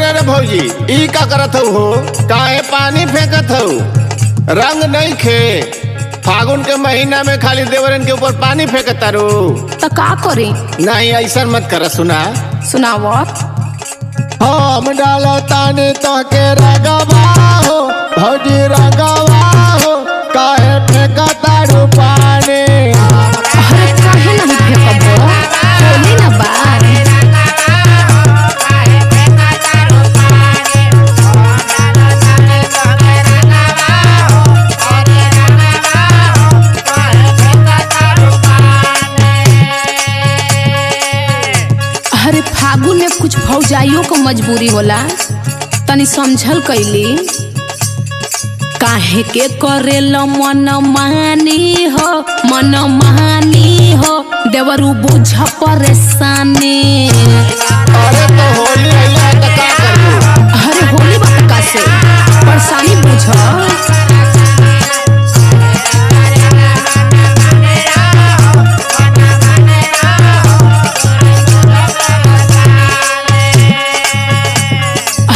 अरे भौजी ई का करत हो? काहे पानी फेंकत हो? रंग नहीं खे फागुन के महीना में खाली देवरन के ऊपर पानी फेंकत तारू तो का करी? नहीं ऐसा मत कर। सुना सुनाव। हम डालो तानी तो के रंगवा हो भौजी रंगवा हो काहे फेंकत तारू पानी? अरे काहे नहीं फेंकबो? होली ना बा। अरे फागुन में कुछ भौजाइयों को मजबूरी होला, तनी समझल कैली। काहे के करेला मन मानी हो, मन मानी हो देवरू बुझ परेशानी। अरे तो होली आइला त का करबो? अरे होली बात का से परेशानी बुझ।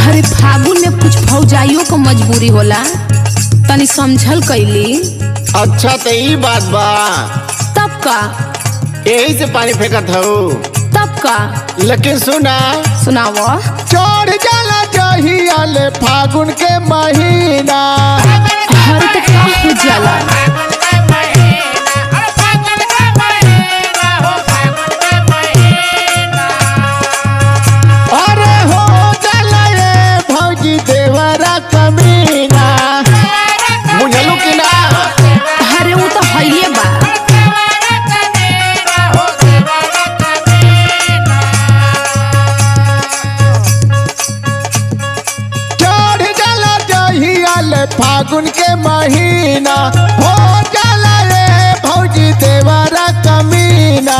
अरे फागुन में कुछ भौजाइयों को मजबूरी होला, तनी समझल कैली। अच्छा तो ई बात बा, तब का? यही से पानी फेंकत हो। तब का? लेकिन सुना सुनाव। चढ़ जाला जहिया ले फागुन के महीना। हर तक का हो जाला? अरे हो जाला रे भौजी देवरा कमीना। बुझलू कि ना? अरे वो तो हइये बा। चढ़ जाला जहिया ले फागुन के महीना हो जाला रे भौजी देवरा कमीना।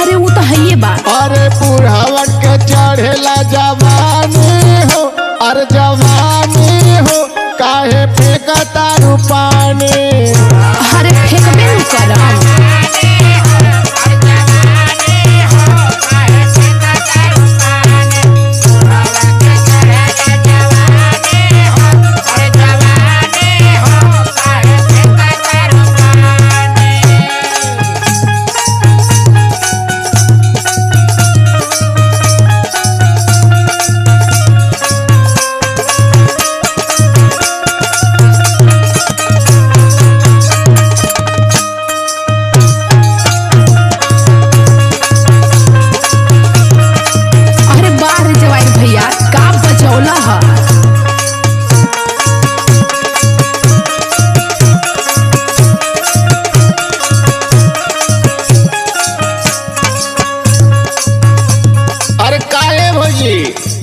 अरे वो तो हइये बा। अरे बुढ़ावन के चढ़ेला जवानी हो, अरे जवानी हो काहे फेंकतारू पानी? अरे फेंकबे न करम।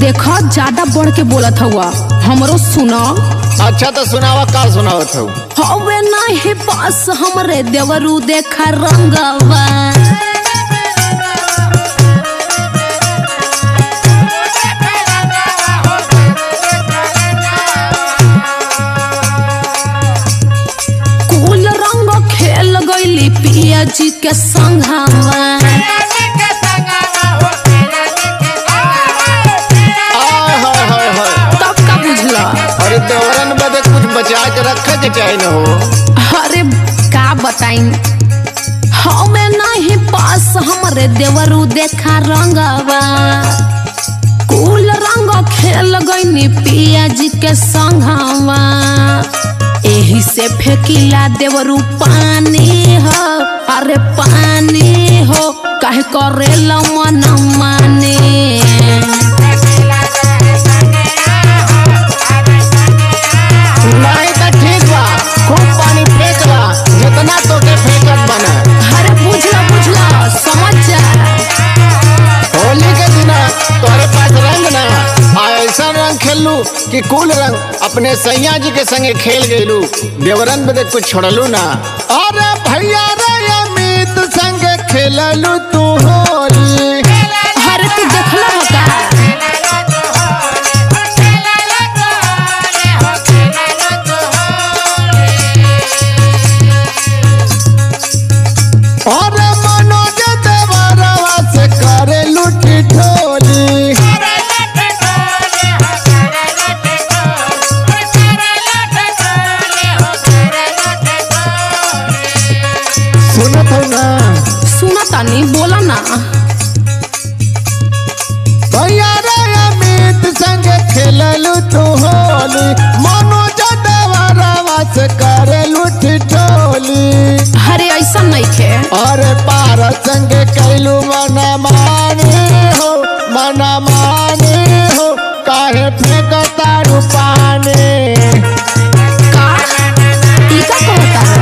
देखो ज्यादा बढ़ के बोलत हुआ, हमरो सुनो। अच्छा तो सुनावा, का सुनावत हो? हवे नहीं पास हमरे देवरू देखा रंगवा। कुल रंग खेल गईली पिया जी के संघवा। अरे देवरन बदे कुछ बचा के रखे के चाहिए न हो। अरे का बताई, हमें नहीं पास हमरे देवरू देखा रंगवा। कुल रंग खेल गईनी पिया जी के संघवा। एही से फेंकिला देवरू पानी हो, अरे पानी हो काहे करेला मन माने? नहीं तो ठीक बा, खूब पानी फेंकला जितना तो के फेंकत बना। अरे बुझला समझ जा। होली के दिन तोहरे पास रंग ना ऐसा रंग खेलू कि कुल रंग अपने सैया जी के संगे खेल गयलू, देवरन बदे कुछ छोड़लू ना। अरे भैया रे अमित संगे खेललू तू होली। अरे तू देखला हो का? अरे मनोज देवरवा से करे लुटी ठोली। खेललू तू होली मनोज देवरवा से करेलू ठिठोली। अरे ऐसा नहीं खे। अरे पार संग कैलू मन माने हो काहे फेंकतारू पानी। का ई का कहता है?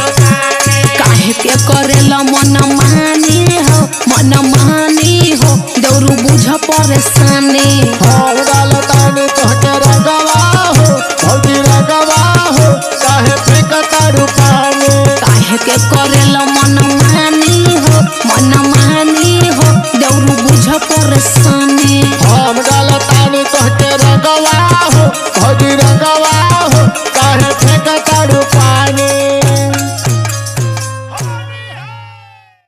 काहे के करेला मन मानी हो देवरू बुझ परेशानी। हम डालतानी तोहके रगवा हो भौजी रगवा हो काहे फेंकतारू पानी। काहे के करेला मन